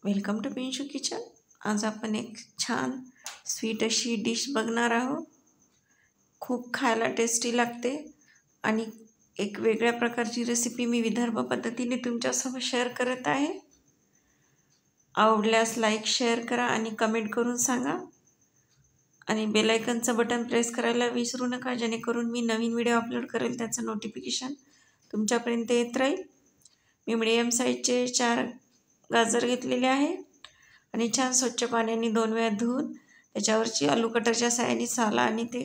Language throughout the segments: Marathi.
Welcome to पिंशू kitchen. आज आपण एक छान स्वीट अशी डिश बघणार आहोत। खूप खायला टेस्टी लागते आणि एक वेगळ्या प्रकारची रेसिपी मी विदर्भ पद्धतीने तुमच्यासोबत शेअर करत आहे। आवडल्यास लाईक शेअर करा आणि कमेंट करून सांगा आणि बेल आयकॉनचं बटन प्रेस करायला विसरू नका, जेणेकरून मी नवीन व्हिडिओ अपलोड करेल त्याचं नोटिफिकेशन तुमच्यापर्यंत येत राहील। मी मीडियम साईजचे 4 गाजर घेतलेले आहे आणि छान स्वच्छ पाण्याने 2 वेळा धुवून त्याच्यावरची आलू कटरच्या साहाय्याने साल आणि ते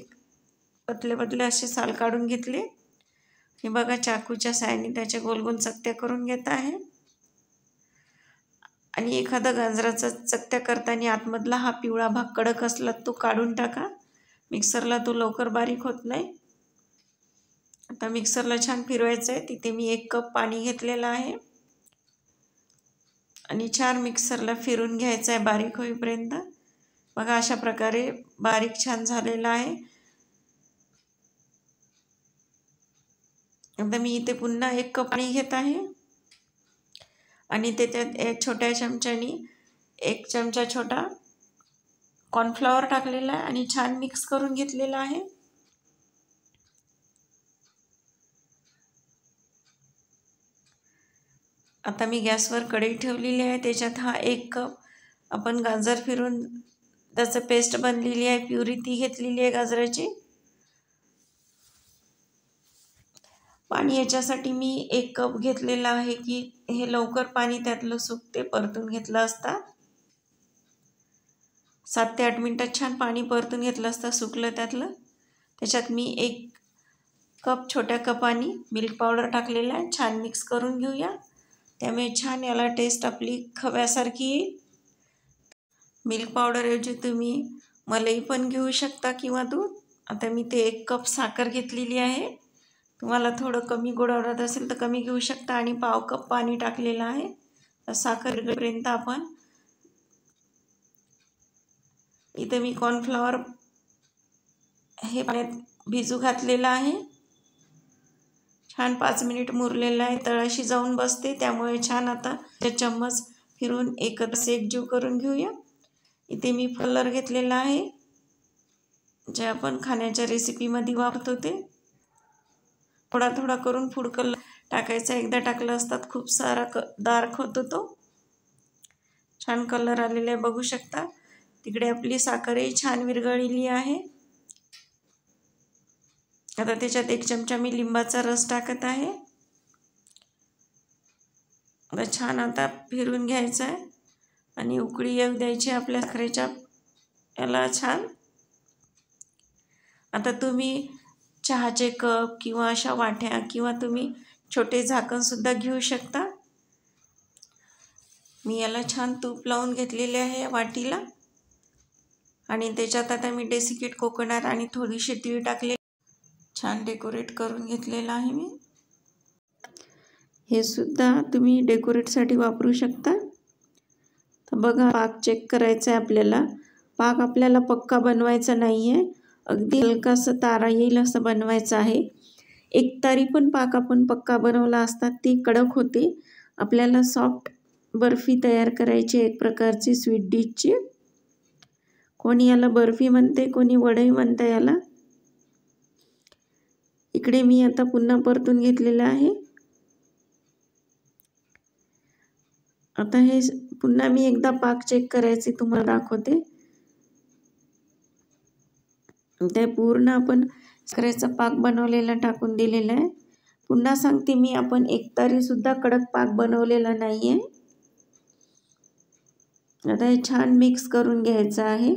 पतले पतले असे साल काढून घेतले। हे बघा, चाकूच्या साहाय्याने त्याच्या गोल गोल चकत्या करून घेत आहे आणि एखादा गाजराचा चकत्या करताना आतमधला हा पिवळा भाग कडक असला तो काढून टाका, मिक्सरला तो लवकर बारीक होत नाही। आता मिक्सरला छान फिरवायचं आहे। तिथे मी 1 कप पाणी घेतलेलं आहे आणि छान मिक्सरला फिरून घ्यायचं आहे बारीक होईपर्यंत। बघा, अशा प्रकारे बारीक छान झालेला आहे। आता मी इथे पुन्हा 1 कप पाणी घेत आहे आणि त्याच्यात एक छोट्या चमच्याने 1 चमचा छोटा कॉर्नफ्लॉवर टाकलेला आहे आणि छान मिक्स करून घेतलेला आहे। आता मी गॅसवर कढई ठेवलेली आहे, त्याच्यात हा 1 कप आपण गाजर फिरून त्याचं पेस्ट बनलेली आहे, प्युरी ती घेतलेली आहे गाजराची। पाणी याच्यासाठी मी 1 कप घेतलेला आहे की हे लवकर पाणी त्यातलं सुकते, परतून घेतलं असता 7 ते 8 मिनिटात छान पाणी परतून घेतलं असता सुकलं त्यातलं। त्याच्यात मी 1 कप छोट्या कपाने मिल्क पावडर टाकलेला आहे, छान मिक्स करून घेऊया, त्यामुळे छान याला टेस्ट आपली खव्यासारखी येईल। मिल्क पावडरऐवजी तुम्ही मलाई पण घेऊ शकता किंवा दूध। आता मी ते 1 कप साखर घेतलेली आहे, तुम्हाला थोडं कमी गोड आवडत असेल तर कमी घेऊ शकता आणि पाव कप पाणी टाकलेलं आहे। तर साखर विरघळेपर्यंत आपण इथे मी कॉर्नफ्लॉवर हे पाण्यात भिजू घातलेलं आहे, छान 5 मिनिट मुरलेलं आहे, तळाशी जाऊन बसते, त्यामुळे छान आता चम्मच फिरून एकत्र एकजीव करून घेऊया। इथे मी कलर घेतलेला आहे, जे आपण खाण्याच्या रेसिपीमध्ये वापरतो ते थोडा थोडा करून फूड कलर टाकायचा। एकदा टाकलं असतात खूप सारा डार्क होतो तो। छान कलर आलेला आहे, बघू शकता। तिकडे आपली साखरही छान विरघळलेली आहे। आता त्याच्यात 1 चमचा मी लिंबाचा रस टाकत आहे। छान आता फिरून घ्यायचं आहे आणि उकळी येऊ द्यायची आपल्या साखरेच्या याला छान। आता तुम्ही चहाचे कप किंवा अशा वाट्या किंवा तुम्ही छोटे झाकणसुद्धा घेऊ शकता। मी याला छान तूप लावून घेतलेले आहे वाटीला आणि त्याच्यात आता मी डेसिकेट कोकोनट आणि थोडीशी तीळ टाकले, छान डेकोरेट करून घेतलेलं आहे मी। हे सुद्धा तुम्ही डेकोरेटसाठी वापरू शकता। तर बघा, पाक चेक करायचा आहे आपल्याला। पाक आपल्याला पक्का बनवायचा नाही आहे, अगदी हलकासा तारा येईल असं बनवायचं आहे। एकतारी पण पाक आपण पक्का बनवला असता ती कडक होते। आपल्याला सॉफ्ट बर्फी तयार करायची, एक प्रकारची स्वीट डिशची। कोणी याला बर्फी म्हणते, कोणी वडई म्हणते याला। इकडे मी आता पुन्हा परतून घेतलेलं आहे। आता हे पुन्हा मी एकदा पाक चेक करायचे तुम्हाला दाखवते। ते पूर्ण आपण साखरेचा पाक बनवलेला टाकून दिलेला आहे। पुन्हा सांगते मी, आपण एकतारी सुद्धा कडक पाक बनवलेला नाही आहे। आता हे छान मिक्स करून घ्यायचं आहे।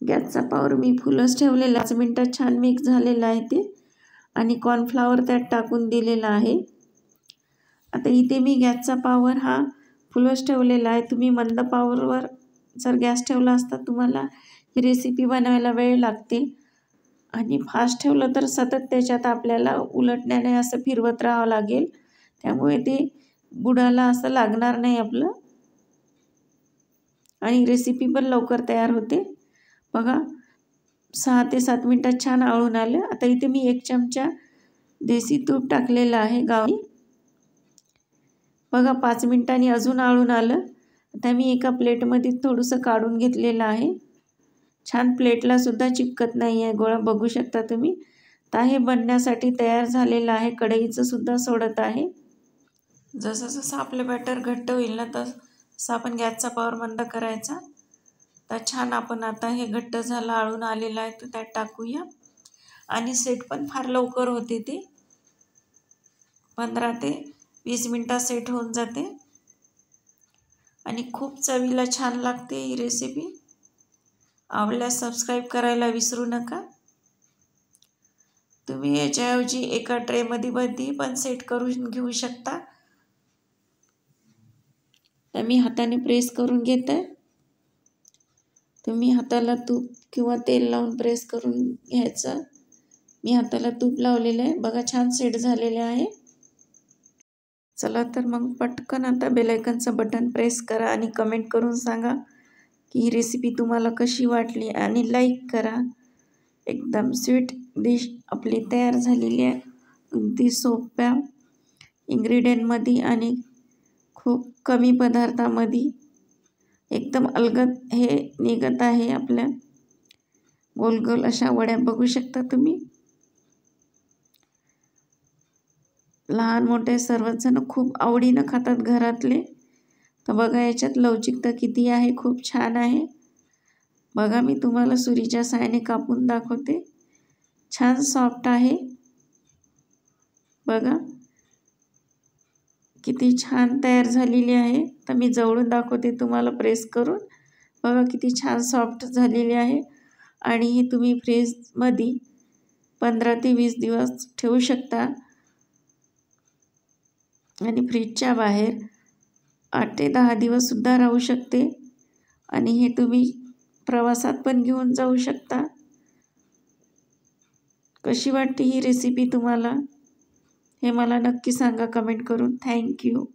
गॅसचा पॉवर मी फुलच ठेवलेला, 5 मिनिटात छान मिक्स झालेलं आहे ते आणि कॉर्नफ्लॉवर त्यात टाकून दिलेला आहे। आता इथे मी गॅसचा पॉवर हा फुलच ठेवलेला आहे। तुम्ही मंद पॉवरवर जर गॅस ठेवला असता तुम्हाला ही रेसिपी बनवायला वेळ लागते आणि फास्ट ठेवलं तर सतत त्याच्यात आपल्याला उलटण्याने असं फिरवत राहावं लागेल, त्यामुळे ते बुडाला असं लागणार नाही आपलं आणि रेसिपी पण लवकर तयार होते। बघा, 6 ते 7 मिनिटात छान आळून आलं। आता इथे मी 1 चमचा देसी तूप टाकलेलं आहे गावठी। बघा 5 मिनिटांनी अजून आळून आलं. आता मी एका प्लेटमध्ये थोडंसं काढून घेतलेलं आहे. छान प्लेटला सुद्धा चिपकत नाही आहे गोळा, बघू शकता तुम्ही. तर हे बनण्यासाठी तयार झालेलं आहे. कढईचं सुद्धा सोडत आहे. जसं जसं आपलं बॅटर घट्ट होईल ना तसं आपण गॅसचा पॉवर मंद करायचा. तर छान आपण आता हे घट्ट झालं, आळून आलेलं आहे, तर त्यात टाकूया. आणि सेट पण फार लवकर होते, ते 15 ते 20 मिनटात सेट होऊन जाते आणि खूप चवीला छान लागते ही रेसिपी. आवडल्यास सबस्क्राईब करायला विसरू नका. तुम्ही याच्याऐवजी एका ट्रेमध्ये पण सेट करून घेऊ शकता. तर मी हाताने प्रेस करून घेत आहे. तुम्ही हाताला तूप किंवा तेल लावून प्रेस करून घ्यायचं. मी हाताला तूप लावलेलं आहे. बघा छान सेट झालेले आहे. चला तर मग पटकन आता बेल आयकॉनचं बटन प्रेस करा आणि कमेंट करून सांगा की ही रेसिपी तुम्हाला कशी वाटली, आणि लाईक करा. एकदम स्वीट डिश आपली तयार झालेली आहे. अगदी सोप्या इन्ग्रेडियंटमध्ये आणि खूप कमी पदार्थामध्ये एकदम अलगद हे निघत आहे. आपल्या गोल गोल अशा वड्या बघू शकता तुम्ही. लहान मोठे सर्वच जण खूप आवडीनं खातात घरातले. तर बघा याच्यात लवचिकता किती आहे, खूप छान आहे. बघा मी तुम्हाला सुरीच्या साहाय्याने कापून दाखवते. छान सॉफ्ट आहे. बघा किती छान तयार झालेली आहे. तर मी जवळून दाखवते तुम्हाला प्रेस करून. बघा किती छान सॉफ्ट झालेली आहे. आणि ही तुम्ही फ्रीजमध्ये 15 ते 20 दिवस ठेवू शकता आणि फ्रीजच्या बाहेर 8 ते 10 दिवससुद्धा राहू शकते. आणि हे तुम्ही प्रवासात पण घेऊन जाऊ शकता. कशी वाटते ही रेसिपी तुम्हाला हे मला नक्की सांगा कमेंट करून. थँक्यू.